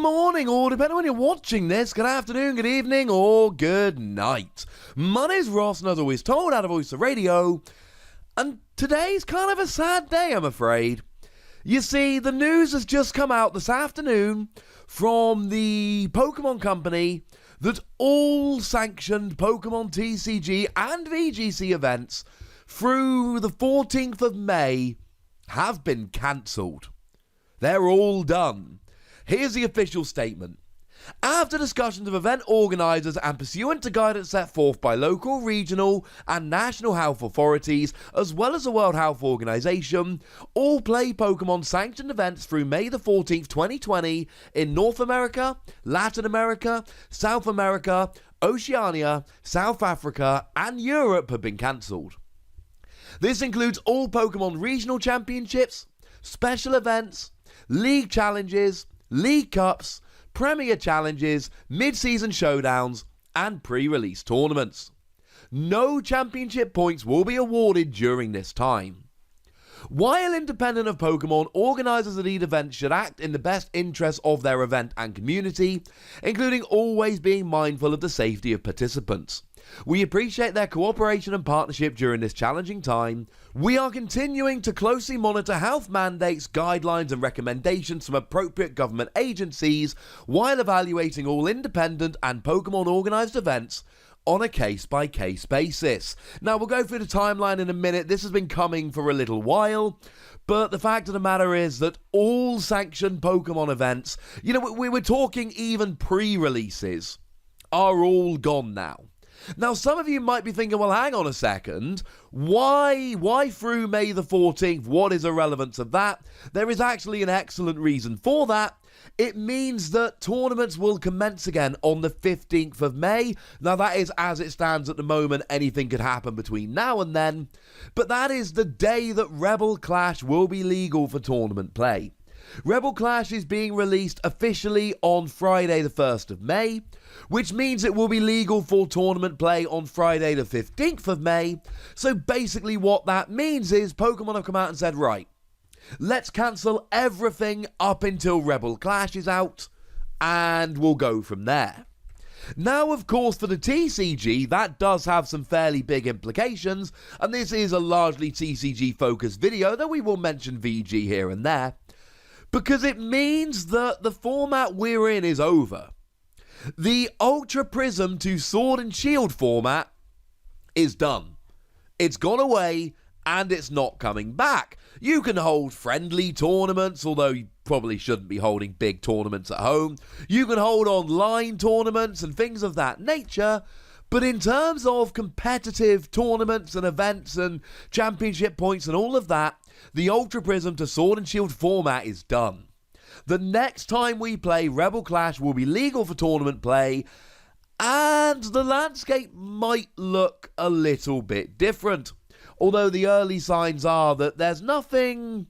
morning, or depending on when you're watching this, good afternoon, good evening, or good night. My name's Ross, and as always told, out of Voice of Radio, and today's kind of a sad day, I'm afraid. You see, the news has just come out this afternoon from the Pokemon Company that all sanctioned Pokemon TCG and VGC events through the 14th of May have been cancelled. They're all done. Here's the official statement. After discussions of event organisers and pursuant to guidance set forth by local, regional and national health authorities, as well as the World Health Organization, all Play Pokemon sanctioned events through May the 14th, 2020 in North America, Latin America, South America, Oceania, South Africa and Europe have been cancelled. This includes all Pokemon regional championships, special events, league challenges, league cups, premier challenges, mid-season showdowns, and pre-release tournaments. No championship points will be awarded during this time. While independent of Pokemon, organisers of these events should act in the best interests of their event and community, including always being mindful of the safety of participants. We appreciate their cooperation and partnership during this challenging time. We are continuing to closely monitor health mandates, guidelines and recommendations from appropriate government agencies while evaluating all independent and Pokemon organised events on a case-by-case basis. Now, we'll go through the timeline in a minute. This has been coming for a little while, but the fact of the matter is that all sanctioned Pokemon events, we were talking even pre-releases, are all gone now. Now, some of you might be thinking, well, hang on a second, why through May the 14th? What is the relevance of that? There is actually an excellent reason for that. It means that tournaments will commence again on the 15th of May. Now, that is as it stands at the moment. Anything could happen between now and then. But that is the day that Rebel Clash will be legal for tournament play. Rebel Clash is being released officially on Friday the 1st of May, which means it will be legal for tournament play on Friday the 15th of May. So basically what that means is Pokemon have come out and said, right, let's cancel everything up until Rebel Clash is out, and we'll go from there. Now, of course, for the TCG, that does have some fairly big implications, and this is a largely TCG-focused video, though we will mention VG here and there, because it means that the format we're in is over. The Ultra Prism to Sword and Shield format is done. It's gone away, and it's not coming back. You can hold friendly tournaments, although you probably shouldn't be holding big tournaments at home. You can hold online tournaments and things of that nature. But in terms of competitive tournaments and events and championship points and all of that, the Ultra Prism to Sword and Shield format is done. The next time we play, Rebel Clash will be legal for tournament play, and the landscape might look a little bit different. Although the early signs are that there's nothing...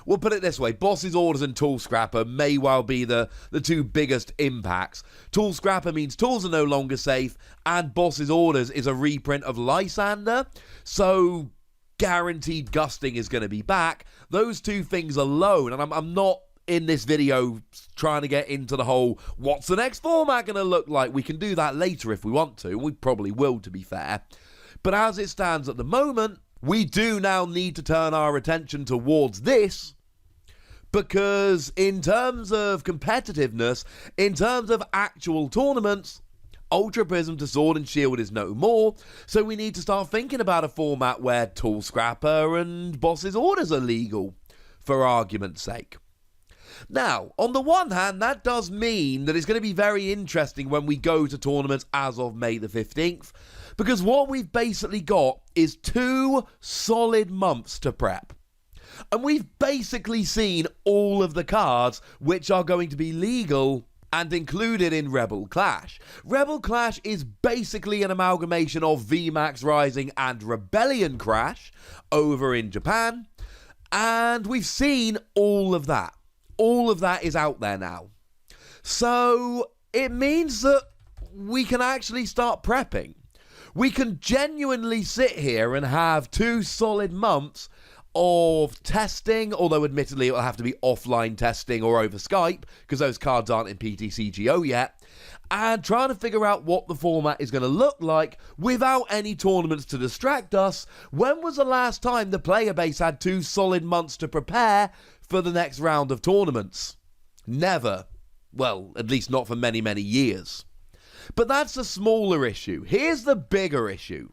We'll put it this way, Boss's Orders and Tool Scrapper may well be the two biggest impacts. Tool Scrapper means tools are no longer safe, and Boss's Orders is a reprint of Lysander, so guaranteed Gusting is going to be back. Those two things alone, and I'm not in this video trying to get into the whole, what's the next format going to look like? We can do that later if we want to, we probably will, to be fair. But as it stands at the moment, we do now need to turn our attention towards this, because in terms of competitiveness, in terms of actual tournaments, Ultra Prism to Sword and Shield is no more, so we need to start thinking about a format where Tool Scrapper and Boss's Orders are legal, for argument's sake. Now, on the one hand, that does mean that it's going to be very interesting when we go to tournaments as of May the 15th, because what we've basically got is 2 solid months to prep. And we've basically seen all of the cards which are going to be legal and included in Rebel Clash. Rebel Clash is basically an amalgamation of VMAX Rising and Rebellion Crash over in Japan, and we've seen all of that. All of that is out there now. So it means that we can actually start prepping. We can genuinely sit here and have 2 solid months of testing, although admittedly it will have to be offline testing or over Skype because those cards aren't in PTCGO yet, and trying to figure out what the format is going to look like without any tournaments to distract us. When was the last time the player base had 2 solid months to prepare for the next round of tournaments? Never. Well, at least not for many, many years. But that's the smaller issue. Here's the bigger issue.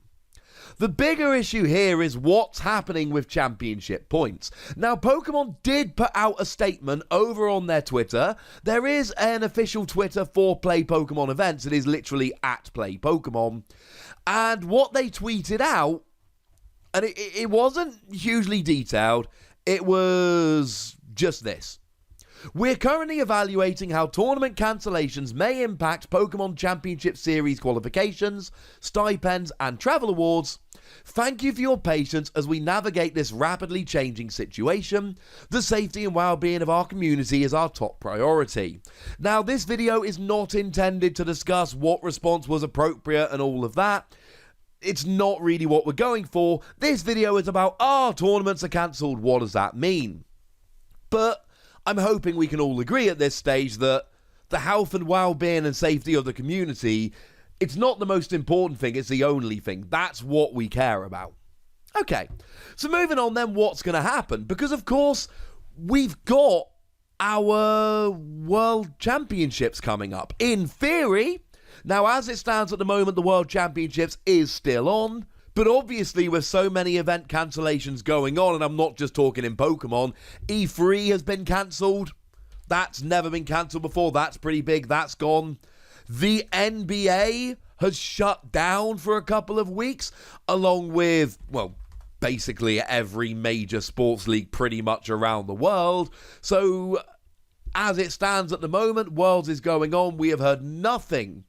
The bigger issue here is what's happening with championship points. Now, Pokemon did put out a statement over on their Twitter. There is an official Twitter for Play Pokemon events. It is literally at Play Pokemon. And what they tweeted out, and it wasn't hugely detailed, it was just this. We're currently evaluating how tournament cancellations may impact Pokemon Championship Series qualifications, stipends, and travel awards. Thank you for your patience as we navigate this rapidly changing situation. The safety and well-being of our community is our top priority. Now, this video is not intended to discuss what response was appropriate and all of that. It's not really what we're going for. This video is about, tournaments are cancelled, what does that mean? But I'm hoping we can all agree at this stage that the health and well-being and safety of the community, it's not the most important thing, it's the only thing. That's what we care about. Okay, so moving on then, what's going to happen? Because, of course, we've got our World Championships coming up. In theory, now as it stands at the moment, the World Championships is still on. But obviously, with so many event cancellations going on, and I'm not just talking in Pokemon, E3 has been cancelled. That's never been cancelled before. That's pretty big. That's gone. The NBA has shut down for a couple of weeks, along with, well, basically every major sports league pretty much around the world. So, as it stands at the moment, Worlds is going on. We have heard nothing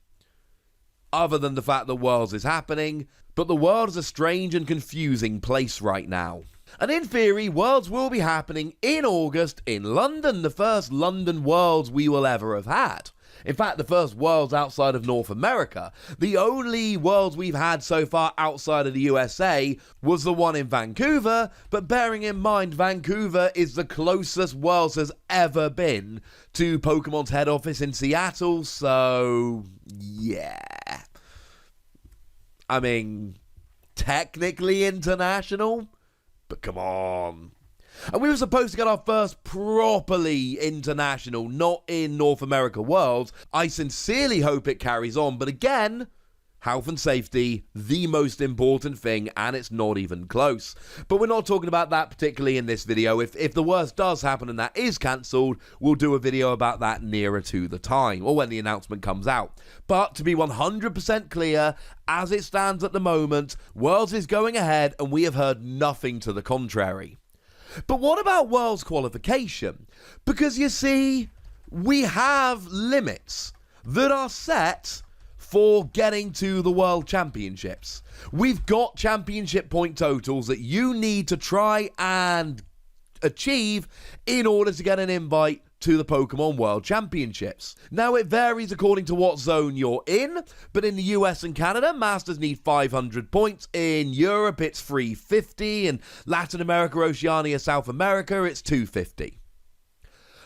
other than the fact that Worlds is happening. But the world is a strange and confusing place right now. And in theory, Worlds will be happening in August in London, the first London Worlds we will ever have had. In fact, the first Worlds outside of North America. The only Worlds we've had so far outside of the USA was the one in Vancouver, but bearing in mind Vancouver is the closest Worlds has ever been to Pokemon's head office in Seattle, so yeah. I mean, technically international, but come on. And we were supposed to get our first properly international, not in North America Worlds. I sincerely hope it carries on, but again, health and safety, the most important thing, and it's not even close. But we're not talking about that particularly in this video. If the worst does happen and that is cancelled, we'll do a video about that nearer to the time, or when the announcement comes out. But to be 100% clear, as it stands at the moment, Worlds is going ahead and we have heard nothing to the contrary. But what about Worlds qualification? Because you see, we have limits that are set for getting to the World Championships. We've got championship point totals that you need to try and achieve in order to get an invite to the Pokemon World Championships. Now, it varies according to what zone you're in, but in the US and Canada, Masters need 500 points. In Europe, it's 350. In Latin America, Oceania, South America, it's 250.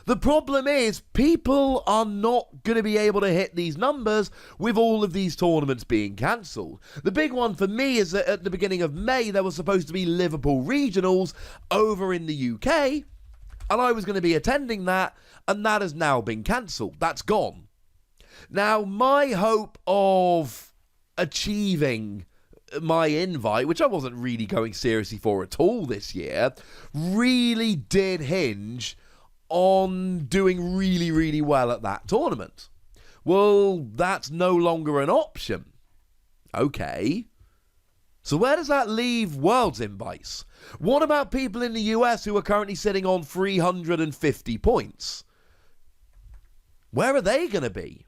The problem is, people are not going to be able to hit these numbers with all of these tournaments being cancelled. The big one for me is that at the beginning of May, there was supposed to be Liverpool Regionals over in the UK, and I was going to be attending that, and that has now been cancelled. That's gone. Now, my hope of achieving my invite, which I wasn't really going seriously for at all this year, really did hinge on doing really, really well at that tournament. Well, that's no longer an option. Okay. So where does that leave Worlds invites? What about people in the US who are currently sitting on 350 points? Where are they going to be?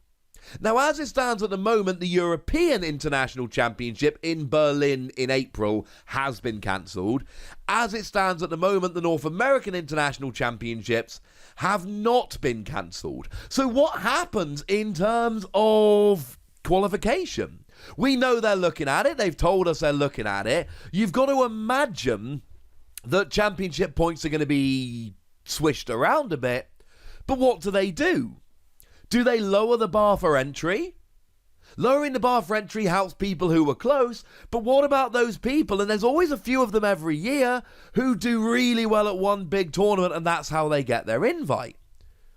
Now, as it stands at the moment, the European International Championship in Berlin in April has been cancelled. As it stands at the moment, the North American International Championships have not been cancelled. So what happens in terms of qualification? We know they're looking at it. They've told us they're looking at it. You've got to imagine that championship points are going to be swished around a bit. But what do? Do they lower the bar for entry? Lowering the bar for entry helps people who were close, but what about those people, and there's always a few of them every year, who do really well at one big tournament and that's how they get their invite?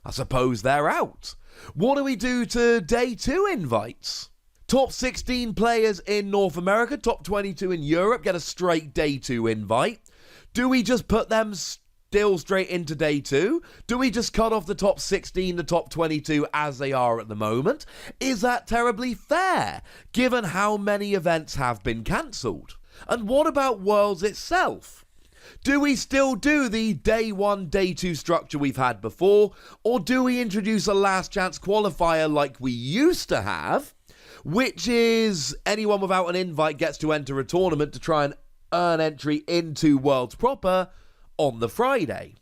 I suppose they're out. What do we do to day 2 invites? Top 16 players in North America, top 22 in Europe get a straight day 2 invite. Do we just put them still straight into day 2? Do we just cut off the top 16, the top 22 as they are at the moment? Is that terribly fair, given how many events have been cancelled? And what about Worlds itself? Do we still do the day 1, day 2 structure we've had before, or do we introduce a last chance qualifier like we used to have, which is anyone without an invite gets to enter a tournament to try and earn entry into Worlds proper on the Friday?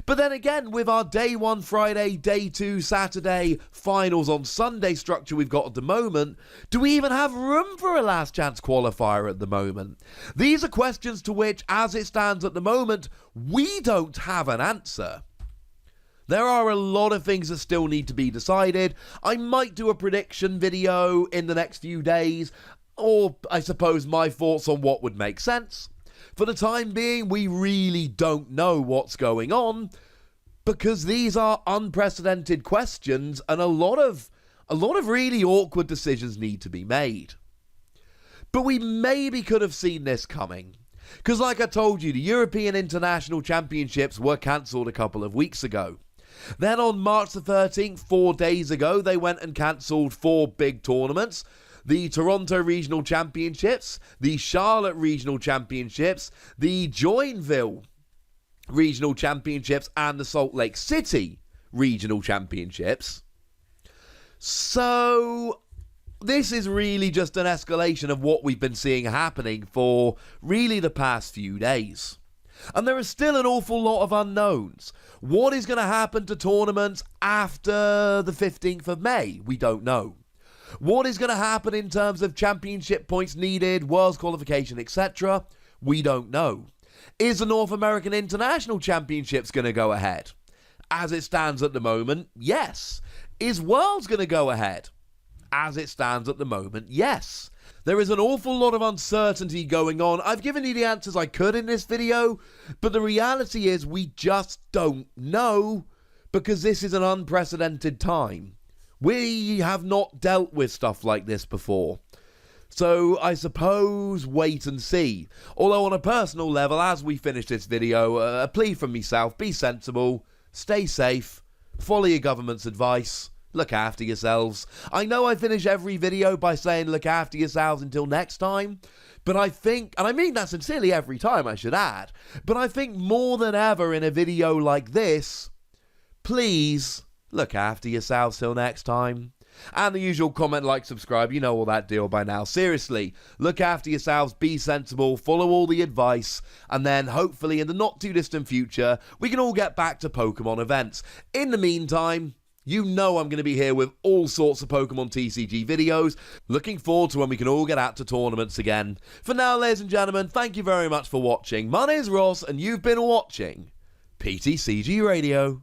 But then again, with our day 1 Friday, day 2 Saturday, finals on Sunday structure we've got at the moment, do we even have room for a last chance qualifier at the moment? These are questions to which, as it stands at the moment, we don't have an answer. There are a lot of things that still need to be decided. I might do a prediction video in the next few days, or I suppose my thoughts on what would make sense. For the time being, we really don't know what's going on, because these are unprecedented questions and a lot of really awkward decisions need to be made. But we maybe could have seen this coming, because like I told you, the European International Championships were cancelled a couple of weeks ago. Then on March the 13th, 4 days ago, they went and cancelled 4 big tournaments. The Toronto Regional Championships, the Charlotte Regional Championships, the Joinville Regional Championships, and the Salt Lake City Regional Championships. So this is really just an escalation of what we've been seeing happening for really the past few days. And there is still an awful lot of unknowns. What is going to happen to tournaments after the 15th of May? We don't know. What is going to happen in terms of championship points needed, Worlds qualification, etc.? We don't know. Is the North American International Championships going to go ahead? As it stands at the moment, yes. Is Worlds going to go ahead? As it stands at the moment, yes. There is an awful lot of uncertainty going on. I've given you the answers I could in this video, but the reality is we just don't know, because this is an unprecedented time. We have not dealt with stuff like this before. So I suppose wait and see. Although on a personal level, as we finish this video, a plea from myself: be sensible, stay safe, follow your government's advice, look after yourselves. I know I finish every video by saying look after yourselves until next time, but I think, and I mean that sincerely every time I should add, but I think more than ever in a video like this, please look after yourselves till next time. And the usual comment, like, subscribe, you know all that deal by now. Seriously, look after yourselves, be sensible, follow all the advice, and then hopefully in the not too distant future, we can all get back to Pokemon events. In the meantime, you know I'm going to be here with all sorts of Pokemon TCG videos. Looking forward to when we can all get out to tournaments again. For now, ladies and gentlemen, thank you very much for watching. My name is Ross, and you've been watching PTCG Radio.